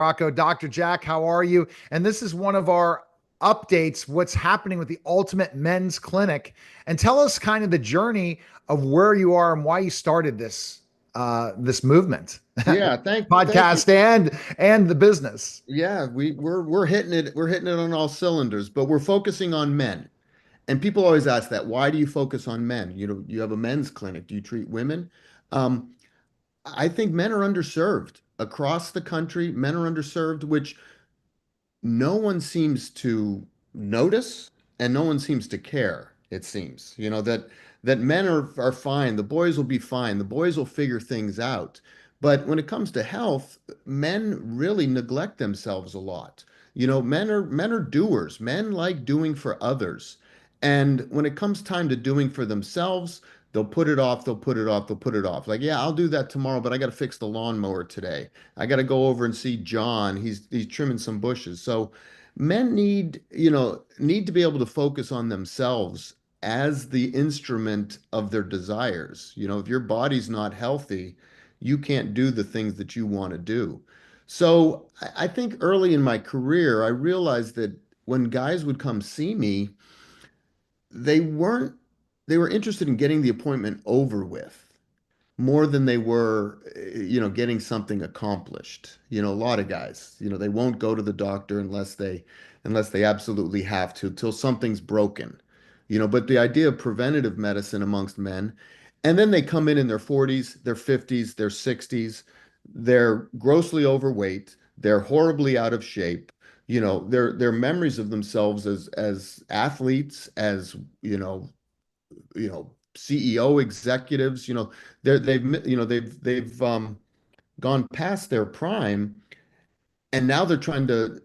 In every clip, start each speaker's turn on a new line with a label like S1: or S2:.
S1: Rocco, Dr. Jack, how are you? And this is one of our updates, what's happening with the Ultimate Men's Clinic. And tell us kind of the journey of where you are and why you started this movement,
S2: Yeah, thank you.
S1: podcast and the business.
S2: Yeah, we're hitting it. We're hitting it on all cylinders, but we're focusing on men. And people always ask that, why do you focus on men? You know, you have a men's clinic. Do you treat women? Um, I think men are underserved across the country. Men are underserved, which no one seems to notice and no one seems to care, it seems. That men are fine, the boys will be fine, the boys will figure things out. But when it comes to health, men really neglect themselves a lot. Men are doers. Men like doing for others. And when it comes time to doing for themselves, they'll put it off, they'll put it off, they'll put it off. Like, yeah, I'll do that tomorrow, but I got to fix the lawnmower today. I got to go over and see John. He's trimming some bushes. So men need to be able to focus on themselves as the instrument of their desires. If your body's not healthy, you can't do the things that you want to do. So I think early in my career, I realized that when guys would come see me, they weren't they were interested in getting the appointment over with more than they were, getting something accomplished. A lot of guys, they won't go to the doctor unless they absolutely have to, till something's broken. But the idea of preventative medicine amongst men, and then they come in their 40s, their 50s, their 60s, they're grossly overweight, they're horribly out of shape. Their memories of themselves as athletes, as CEO executives, they've gone past their prime, and now they're trying to,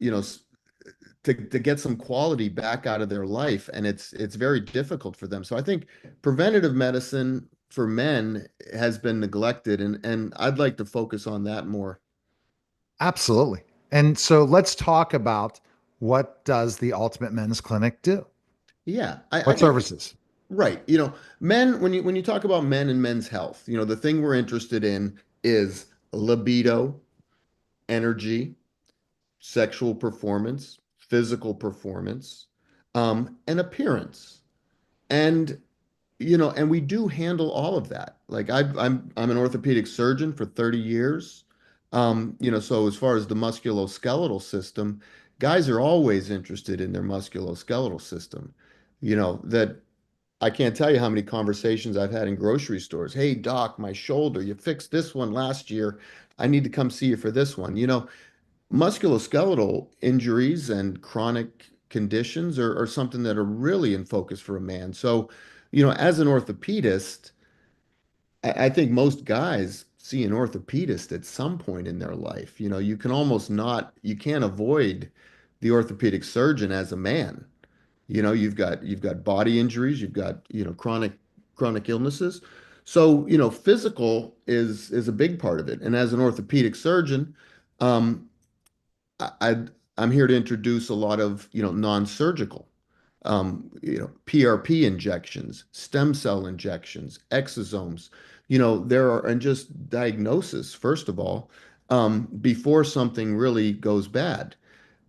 S2: to get some quality back out of their life, and it's very difficult for them. So I think preventative medicine for men has been neglected, and I'd like to focus on that more.
S1: Absolutely. And so let's talk about what does the Ultimate Men's Clinic do?
S2: Yeah, I
S1: What
S2: think
S1: services?
S2: right. Men, when you talk about men and men's health, the thing we're interested in is libido, energy, sexual performance, physical performance, and appearance. And and we do handle all of that. Like I'm an orthopedic surgeon for 30 years. So as far as the musculoskeletal system, guys are always interested in their musculoskeletal system. That I can't tell you how many conversations I've had in grocery stores. Hey, doc, my shoulder, you fixed this one last year. I need to come see you for this one. Musculoskeletal injuries and chronic conditions are something that are really in focus for a man. So, as an orthopedist, I think most guys see an orthopedist at some point in their life. You can't avoid the orthopedic surgeon as a man. You've got body injuries, you've got, chronic illnesses. So, physical is a big part of it. And as an orthopedic surgeon, um, I, I'm here to introduce a lot of, non-surgical, PRP injections, stem cell injections, exosomes. And just diagnosis, first of all, before something really goes bad.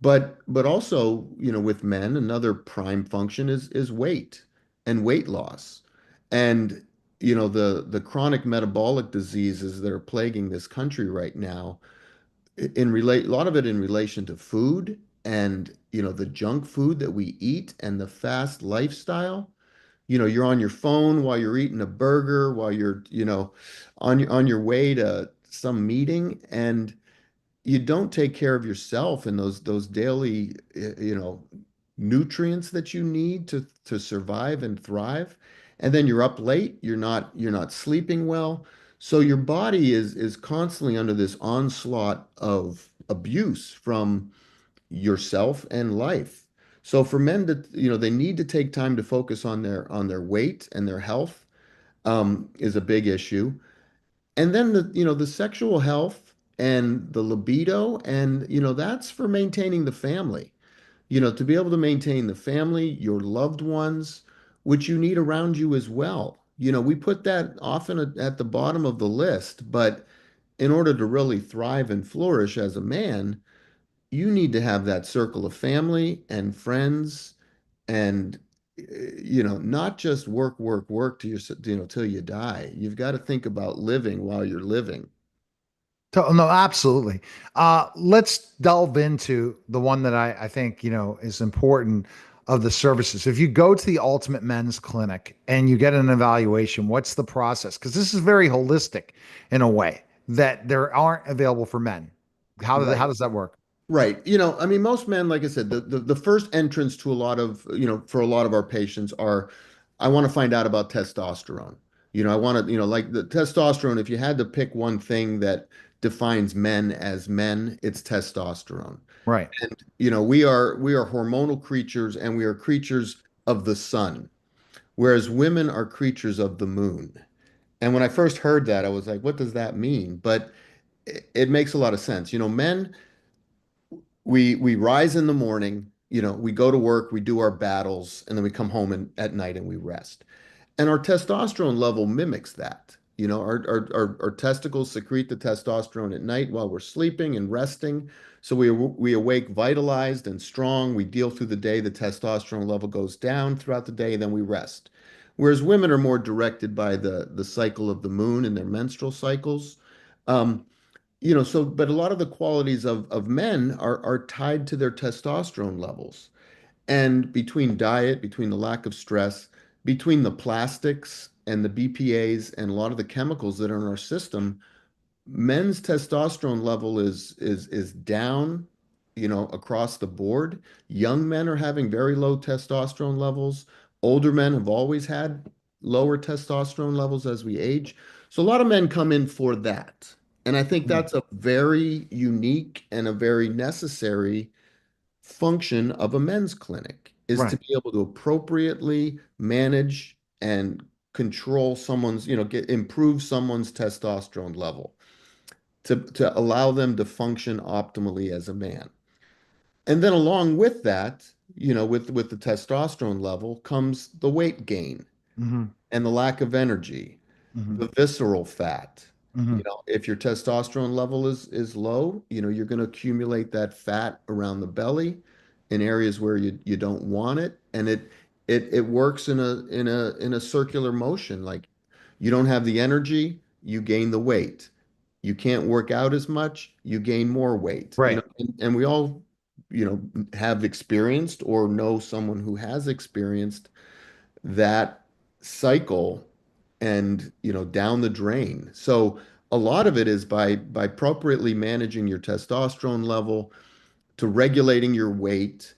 S2: But also, with men, another prime function is weight and weight loss. And, the chronic metabolic diseases that are plaguing this country right now a lot of it in relation to food and the junk food that we eat and the fast lifestyle. You're on your phone while you're eating a burger, while you're on your way to some meeting, and you don't take care of yourself and those daily nutrients that you need to survive and thrive. And then you're up late, you're not sleeping well. So your body is constantly under this onslaught of abuse from yourself and life. So for men that they need to take time to focus on their weight and their health, is a big issue. And then the sexual health and the libido, and that's for maintaining the family. To be able to maintain the family, your loved ones, which you need around you as well. We put that often at the bottom of the list, but in order to really thrive and flourish as a man, you need to have that circle of family and friends and not just work, work, work till till you die. You've got to think about living while you're living.
S1: No, absolutely. Let's delve into the one that I think, is important of the services. If you go to the Ultimate Men's Clinic and you get an evaluation, what's the process? Because this is very holistic in a way that there aren't available for men. How
S2: Right.
S1: does that work?
S2: Right. I mean, most men, like I said, the first entrance to a lot of, for a lot of our patients are, I want to find out about testosterone. I want to, like the testosterone, if you had to pick one thing that defines men as men, it's testosterone.
S1: Right.
S2: And, we are hormonal creatures and we are creatures of the sun, whereas women are creatures of the moon. And when I first heard that, I was like, what does that mean? But it makes a lot of sense. Men, we rise in the morning, we go to work, we do our battles, and then we come home at night and we rest. And our testosterone level mimics that. Our testicles secrete the testosterone at night while we're sleeping and resting. So we awake vitalized and strong. We deal through the day. The testosterone level goes down throughout the day, then we rest. Whereas women are more directed by the cycle of the moon and their menstrual cycles. Um, but a lot of the qualities of men are tied to their testosterone levels. And between diet, between the lack of stress, between the plastics and the BPAs and a lot of the chemicals that are in our system, men's testosterone level is down, across the board. Young men are having very low testosterone levels. Older men have always had lower testosterone levels as we age. So a lot of men come in for that. And I think
S1: Mhm.
S2: that's a very unique and a very necessary function of a men's clinic is to
S1: Right.
S2: be able to appropriately manage and control someone's, improve someone's testosterone level to allow them to function optimally as a man. And then along with that, with the testosterone level comes the weight gain
S1: Hmm.
S2: and the lack of energy,
S1: Hmm.
S2: the visceral fat.
S1: Hmm.
S2: If your testosterone level is low, you're going to accumulate that fat around the belly in areas where you don't want it, and it works in a circular motion. Like you don't have the energy, you gain the weight. You can't work out as much, you gain more weight.
S1: Right.
S2: And we all, have experienced or know someone who has experienced that cycle and down the drain. So a lot of it is by appropriately managing your testosterone level to regulating your weight.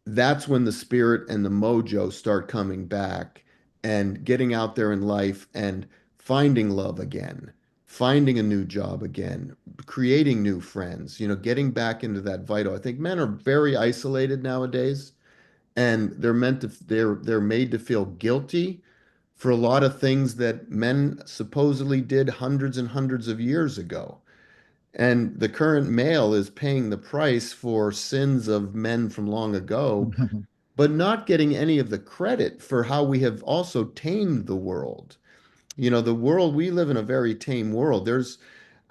S2: That's when the spirit and the mojo start coming back and getting out there in life and finding love again, finding a new job again, creating new friends, getting back into that vital. I think men are very isolated nowadays and they're made to feel guilty for a lot of things that men supposedly did hundreds and hundreds of years ago. And the current male is paying the price for sins of men from long ago, but not getting any of the credit for how we have also tamed the world. The world, we live in a very tame world.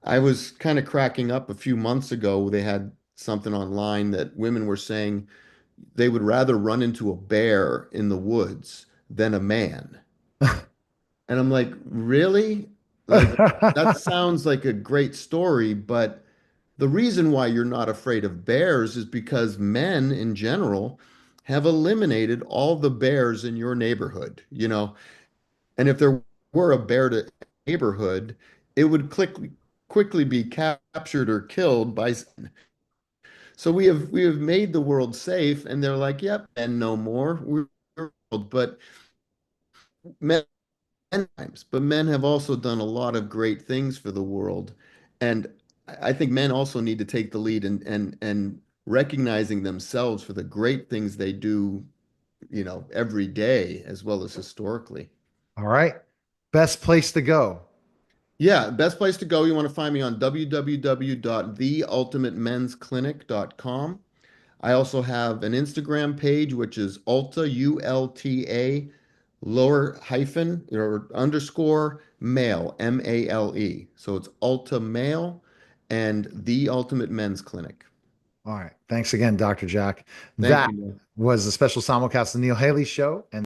S2: I was kind of cracking up a few months ago. They had something online that women were saying they would rather run into a bear in the woods than a man. And I'm like, really? Like, that sounds like a great story, but the reason why you're not afraid of bears is because men in general have eliminated all the bears in your neighborhood, And if there were a bear to neighborhood, it would quickly be captured or killed by. So we have made the world safe, and they're like, yep, and no more. But men times, but men have also done a lot of great things for the world. And I think men also need to take the lead and recognizing themselves for the great things they do, every day as well as historically.
S1: All right. Best place to go.
S2: Yeah, best place to go. You want to find me on www.theultimatemensclinic.com. I also have an Instagram page, which is Ulta, ULTA, lower hyphen or underscore male, MALE. So it's Ulta Male and The Ultimate Men's Clinic.
S1: All right. Thanks again, Dr. Jack.
S2: Thank
S1: That
S2: you, Neil.
S1: was a special simulcast of the Neil Haley Show. And